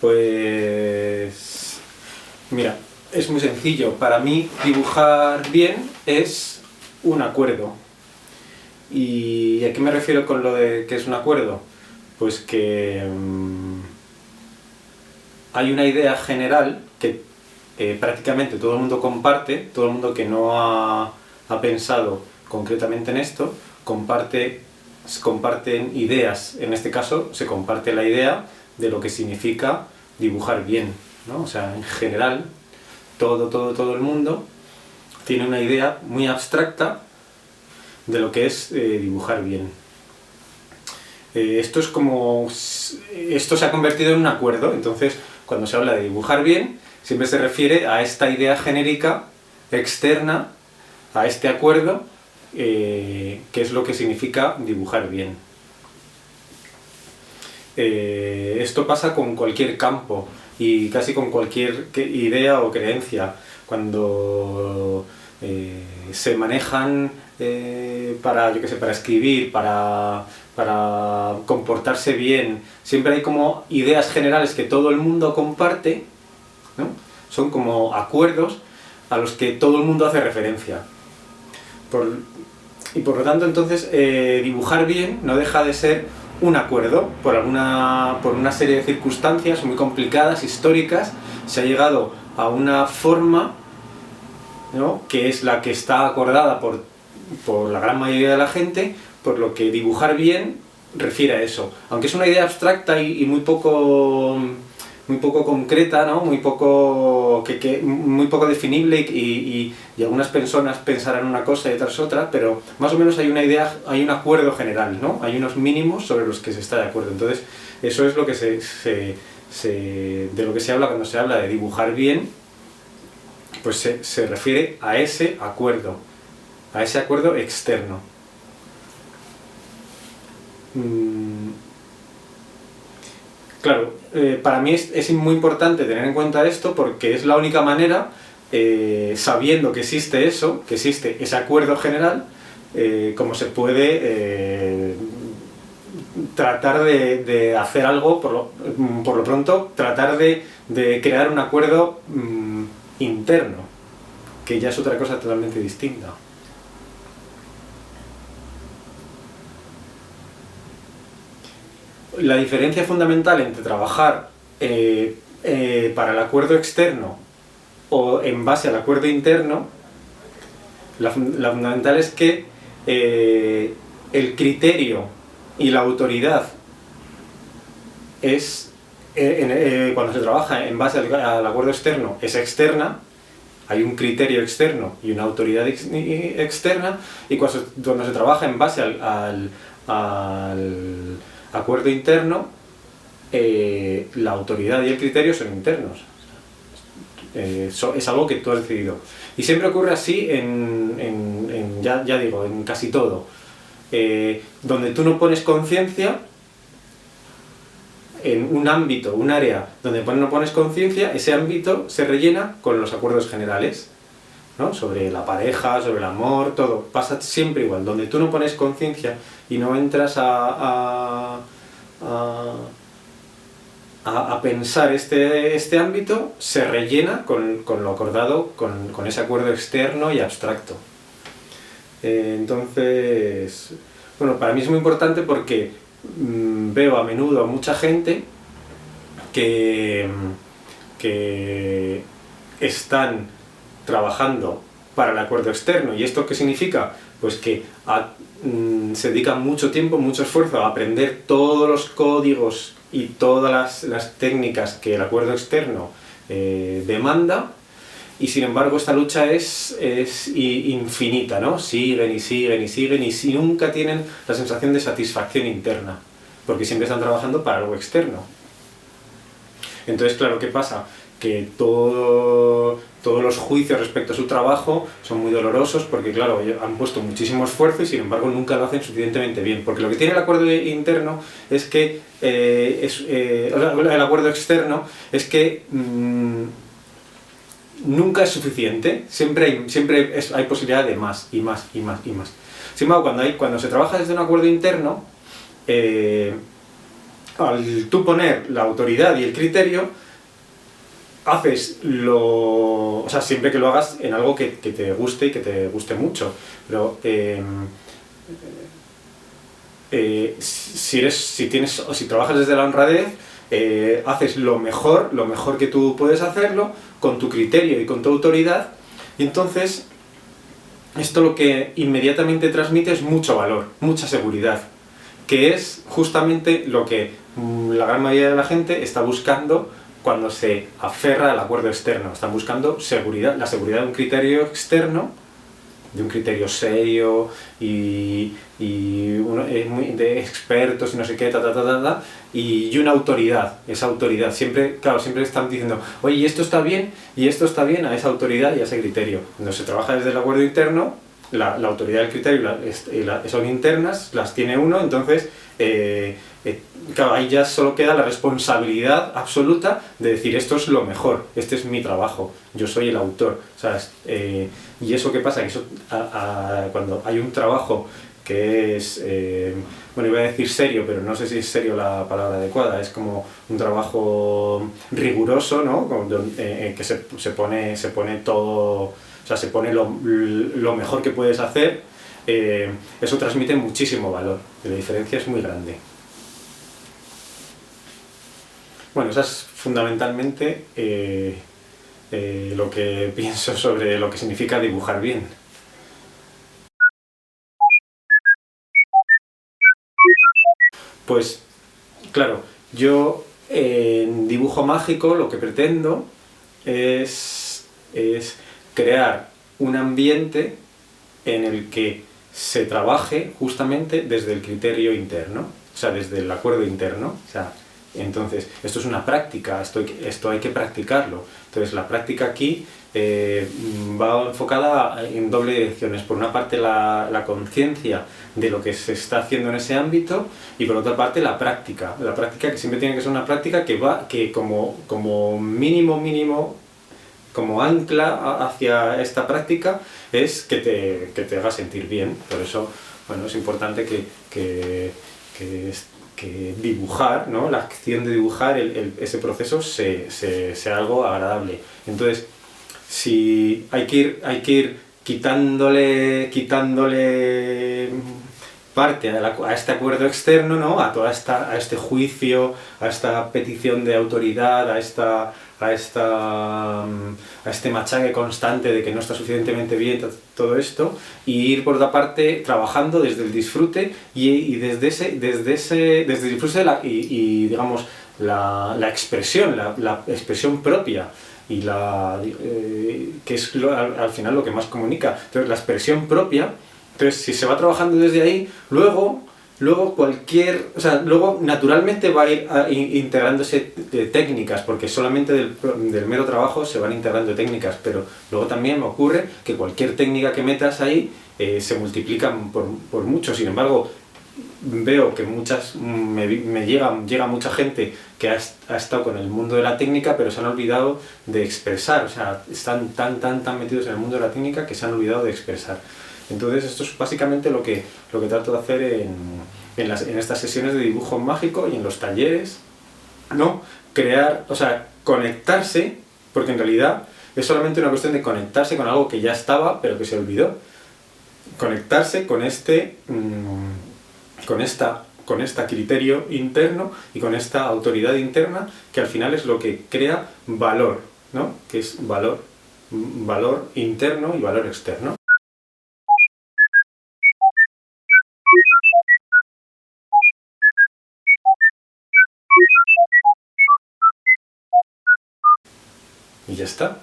Pues mira, es muy sencillo. Para mí dibujar bien es un acuerdo. ¿Y a qué me refiero con lo de que es un acuerdo? Pues que hay una idea general que prácticamente todo el mundo comparte, todo el mundo que no ha pensado concretamente en esto, comparten ideas. En este caso se comparte la idea de lo que significa dibujar bien, ¿no? O sea, en general, todo el mundo tiene una idea muy abstracta de lo que es dibujar bien. Esto se ha convertido en un acuerdo. Entonces, cuando se habla de dibujar bien, siempre se refiere a esta idea genérica externa, a este acuerdo, que es lo que significa dibujar bien. Esto pasa con cualquier campo y casi con cualquier idea o creencia. Cuando se manejan para escribir, para comportarse bien, siempre hay como ideas generales que todo el mundo comparte, ¿no? Son como acuerdos a los que todo el mundo hace referencia. Y por lo tanto, entonces, dibujar bien no deja de ser un acuerdo. Por una serie de circunstancias muy complicadas, históricas, se ha llegado a una forma, ¿no?, que es la que está acordada por la gran mayoría de la gente, por lo que dibujar bien refiere a eso. Aunque es una idea abstracta y muy poco concreta, ¿no?, muy poco definible, y algunas personas pensarán una cosa y otras otra, pero más o menos hay una idea, hay un acuerdo general, ¿no? Hay unos mínimos sobre los que se está de acuerdo. Entonces, eso es lo que de lo que se habla cuando se habla de dibujar bien, pues se refiere a ese acuerdo externo. Claro, para mí es muy importante tener en cuenta esto, porque es la única manera, sabiendo que existe eso, que existe ese acuerdo general, como se puede tratar de hacer algo, por lo pronto, tratar de crear un acuerdo interno, que ya es otra cosa totalmente distinta. La diferencia fundamental entre trabajar para el acuerdo externo o en base al acuerdo interno, la fundamental es que el criterio y la autoridad cuando se trabaja en base al acuerdo externo, es externa. Hay un criterio externo y una autoridad externa, y cuando se trabaja en base al acuerdo interno, la autoridad y el criterio son internos. Es algo que tú has decidido. Y siempre ocurre así ya digo, en casi todo. Donde tú no pones conciencia, en un ámbito, un área donde no pones conciencia, ese ámbito se rellena con los acuerdos generales, ¿no? Sobre la pareja, sobre el amor, todo. Pasa siempre igual. Donde tú no pones conciencia y no entras a pensar este ámbito, se rellena con lo acordado, con ese acuerdo externo y abstracto. Entonces, bueno, para mí es muy importante porque veo a menudo a mucha gente que están trabajando para el acuerdo externo. ¿Y esto qué significa? Pues que se dedican mucho tiempo, mucho esfuerzo a aprender todos los códigos y todas las técnicas que el acuerdo externo demanda, y sin embargo esta lucha es infinita, ¿no? Siguen y nunca tienen la sensación de satisfacción interna, porque siempre están trabajando para algo externo. Entonces, claro, ¿qué pasa? Que todos los juicios respecto a su trabajo son muy dolorosos, porque claro, han puesto muchísimo esfuerzo y sin embargo nunca lo hacen suficientemente bien. Porque lo que tiene el acuerdo interno es que el acuerdo externo es que nunca es suficiente, siempre hay posibilidad de más y más y más y más. Sin embargo, cuando se trabaja desde un acuerdo interno, al tú poner la autoridad y el criterio, haces o sea, siempre que lo hagas en algo que te guste y que te guste mucho, pero si trabajas desde la honradez, haces lo mejor que tú puedes hacerlo, con tu criterio y con tu autoridad, y entonces esto lo que inmediatamente transmite es mucho valor, mucha seguridad, que es justamente lo que la gran mayoría de la gente está buscando cuando se aferra al acuerdo externo. Están buscando seguridad, la seguridad de un criterio externo, de un criterio serio de expertos y no sé qué, y una autoridad, esa autoridad. Siempre, claro, siempre están diciendo, oye, y esto está bien a esa autoridad y a ese criterio. Cuando se trabaja desde el acuerdo interno, la autoridad y el criterio son internas, las tiene uno, entonces claro, ahí ya solo queda la responsabilidad absoluta de decir esto es lo mejor, este es mi trabajo, yo soy el autor, ¿sabes? Y eso qué pasa, que eso, cuando hay un trabajo que es, bueno, iba a decir serio, pero no sé si es serio la palabra adecuada, es como un trabajo riguroso, ¿no? Que se pone todo, o sea, se pone lo mejor que puedes hacer, eso transmite muchísimo valor, y la diferencia es muy grande. Bueno, eso es fundamentalmente lo que pienso sobre lo que significa dibujar bien. Pues, claro, yo en dibujo mágico lo que pretendo es crear un ambiente en el que se trabaje justamente desde el criterio interno, o sea, desde el acuerdo interno. O sea, entonces, esto es una práctica, esto hay que practicarlo. Entonces, la práctica aquí va enfocada en doble direcciones. Por una parte, la conciencia de lo que se está haciendo en ese ámbito, y por otra parte, la práctica. La práctica que siempre tiene que ser una práctica que como mínimo, como ancla hacia esta práctica, es que te haga sentir bien. Por eso, bueno, es importante que dibujar, ¿no? La acción de dibujar, ese proceso sea algo agradable. Entonces, si hay que ir quitándole parte a este acuerdo externo, ¿no? A este juicio, a esta petición de autoridad, a este machaque constante de que no está suficientemente bien todo esto, y ir por otra parte trabajando desde el disfrute y desde el disfrute digamos la expresión, la expresión propia, y que es al final lo que más comunica. Entonces, la expresión propia. Entonces, si se va trabajando desde ahí, luego luego naturalmente va a ir integrándose técnicas, porque solamente del mero trabajo se van integrando técnicas, pero luego también me ocurre que cualquier técnica que metas ahí se multiplica por mucho. Sin embargo, veo que me llega mucha gente que ha estado con el mundo de la técnica, pero se han olvidado de expresar. O sea, están tan metidos en el mundo de la técnica que se han olvidado de expresar. Entonces, esto es básicamente lo que trato de hacer en estas sesiones de dibujo mágico y en los talleres, ¿no? Crear, o sea, conectarse, porque en realidad es solamente una cuestión de conectarse con algo que ya estaba, pero que se olvidó. Conectarse con con este criterio interno y con esta autoridad interna, que al final es lo que crea valor, ¿no? Que es valor interno y valor externo. Y ya está.